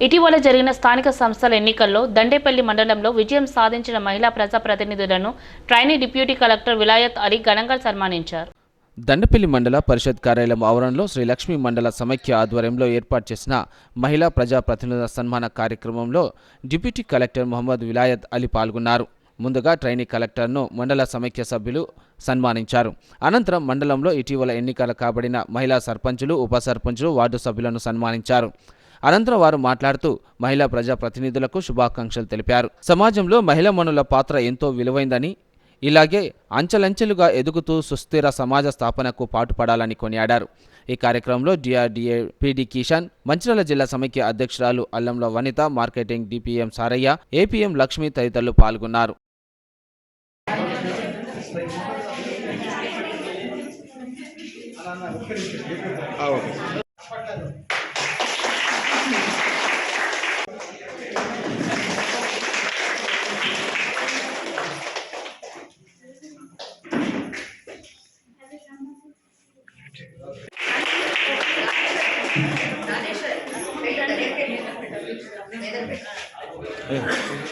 ఇటీవల జరిగిన స్థానిక సంస్థల ఎన్నికల్లో దండేపల్లి మండలంలో విజయం సాధించిన మహిళా ప్రజాప్రతినిధులను trainee deputy collector Vilayat Ali ఘనంగా సన్మానించారు. దండపల్లి మండల పరిషత్ కార్యాలయం ఆవరణలో శ్రీ లక్ష్మీ మండల సమైక్య ఆధ్వర్యంలో ఏర్పాటు చేసిన మహిళా ప్రజాప్రతినిధుల సన్మాన కార్యక్రమంలో డిప్యూటీ కలెక్టర్ మొహమ్మద్ విలాయత్ అలీ పాల్గొన్నారు. ముందుగా ట్రైనీ కలెక్టర్ను మండల సమైక్య సభ్యులు సన్మానించారు. అనంతరం మండలంలో ఇటీవల ఎన్నికలు కాబడిన మహిళా సర్పంచులు, ఉప సర్పంచులు, వార్డు సభ్యులను సన్మానించారు. అనంతరం వారు మాట్లాడుతూ మహిళా ప్రజాప్రతినిధులకు శుభాకాంక్షలు తెలిపారు. సమాజంలో మహిళా మనుల పాత్ర ఎంతో విలువైందని, ఇలాగే అంచెలంచెలుగా ఎదుగుతూ సుస్థిర సమాజ స్థాపనకు పాటుపడాలని కొనియాడారు. ఈ కార్యక్రమంలో డిఆర్డీఏ పీడీ కిషన్, మంచిర్యాల జిల్లా సమైక్య అధ్యక్షురాలు Allamla Vanitha, marketing DPM Sarayya, APM Lakshmi తదితరులు పాల్గొన్నారు.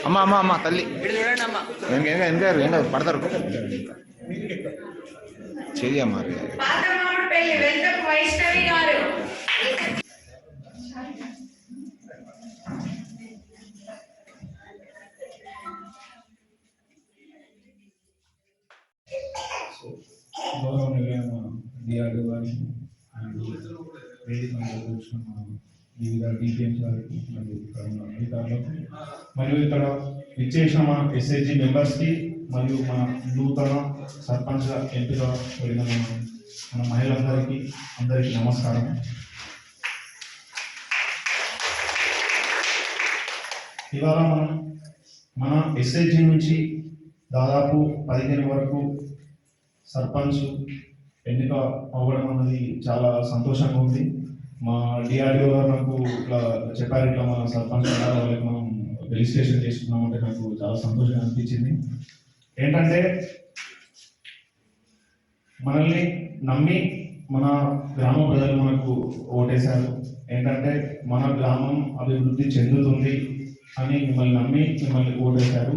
అమ్మా అమ్మా అమ్మా తల్లి పడతారు చెయ్యమ్మా. వివిధ డిపిఎంస్ వారికి మరియు ఇక్కడ ఉన్న అధికారులకు మరియు ఇక్కడ ఇచ్చేసిన మా ఎస్ఐజీ మెంబర్స్కి మరియు మా నూతన సర్పంచ్ ఎంపిక వెళ్ళిన మన మహిళలందరికీ నమస్కారం. ఇవాళ మన ఎస్ఐజీ నుంచి దాదాపు 15 వరకు సర్పంచ్ ఎన్నిక అవ్వడం అన్నది చాలా సంతోషంగా ఉంది. మా డిఆర్డీఓ గారు నాకు ఇట్లా చెప్పారు, ఇట్లా మన సర్పంచ్ వాళ్ళకి మనం రిజిస్ట్రేషన్ చేసుకున్నామంటే నాకు చాలా సంతోషంగా అనిపించింది. ఏంటంటే మనల్ని నమ్మి మన గ్రామ ప్రజలు మనకు ఓటేశారు. ఏంటంటే మన గ్రామం అభివృద్ధి చెందుతుంది అని మిమ్మల్ని నమ్మి మిమ్మల్ని ఓటేశారు.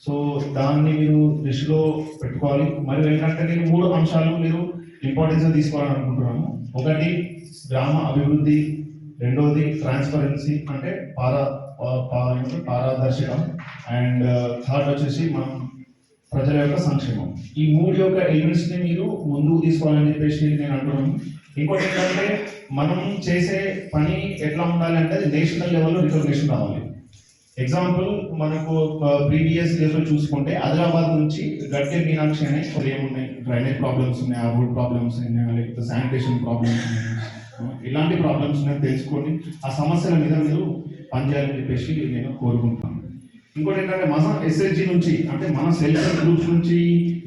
సో దాన్ని మీరు దృష్టిలో పెట్టుకోవాలి. మరియు ఏంటంటే నేను 3 అంశాలు మీరు ఇంపార్టెన్స్ తీసుకోవాలని అనుకుంటున్నాను. ఒకటి గ్రామ అభివృద్ధి, రెండోది ట్రాన్స్పరెన్సీ అంటే పారదర్శకం, అండ్ థర్డ్ వచ్చేసి మనం ప్రజల యొక్క సంక్షేమం. ఈ 3 యొక్క ఎలిమెంట్స్ని మీరు ముందుకు తీసుకోవాలని చెప్పేసి నేను అంటున్నాను. ఇంకోటి ఏంటంటే మనం చేసే పని ఎట్లా ఉండాలి అంటే అది నేషనల్ లెవెల్లో రికగ్నిషన్ రావాలి. ఎగ్జాంపుల్ మనకు ప్రీవియస్ ఇయర్లో చూసుకుంటే ఆదిలాబాద్ నుంచి గడ్డే మీనాక్షి అనే ఏమున్నాయి, డ్రైనేజ్ ప్రాబ్లమ్స్ ఉన్నాయి, రోడ్ ప్రాబ్లమ్స్ ఉన్నాయి, లేకపోతే శానిటేషన్ ప్రాబ్లమ్స్ ఉన్నాయి, ఇలాంటి ప్రాబ్లమ్స్ ఉన్నాయి తెలుసుకొని ఆ సమస్యల మీద మీరు పనిచేయాలని చెప్పేసి నేను కోరుకుంటున్నాను. ఇంకోటి ఏంటంటే మన ఎస్ఎస్జి నుంచి అంటే మన సెల్ఫ్ హెల్ప్ గ్రూప్స్ నుంచి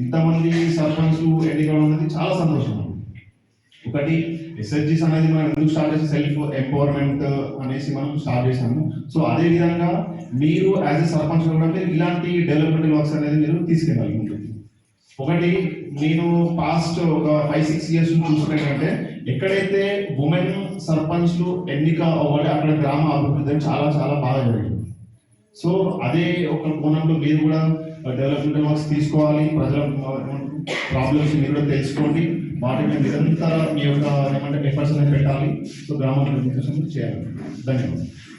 ఇంతమంది సర్పంచ్ ఎన్నికలు అనేది చాలా సంతోషం. ఒకటి ఎస్ఎస్జీస్ అనేది మనం ఎందుకు స్టార్ట్ చేసి సెల్ఫ్ ఎంపవర్మెంట్ అనేసి మనం స్టార్ట్ చేసాము. సో అదే విధంగా మీరు యాజ్ ఎ సర్పంచ్ కూడా ఇలాంటి డెవలప్మెంట్ వర్క్స్ అనేది మీరు తీసుకెళ్ళాలి. ఒకటి నేను పాస్ట్ ఒక 5-6 years చూసుకునేటంటే ఎక్కడైతే ఉమెన్ సర్పంచ్లు ఎన్నిక అవ్వాలి అక్కడ గ్రామ అభివృద్ధి చాలా చాలా బాగా జరిగింది. సో అదే ఒక కోణంలో మీరు కూడా డెవలప్మెంట్ వర్క్స్ తీసుకోవాలి. ప్రజల ప్రాబ్లమ్స్ మీరు కూడా తెలుసుకోండి, వాటిని నిరంతర మీ యొక్క ఏమంటే ఎఫర్ట్స్ అనేది పెట్టాలి. సో గ్రామ అభివృద్ధి కోసం చేయాలి. ధన్యవాదాలు.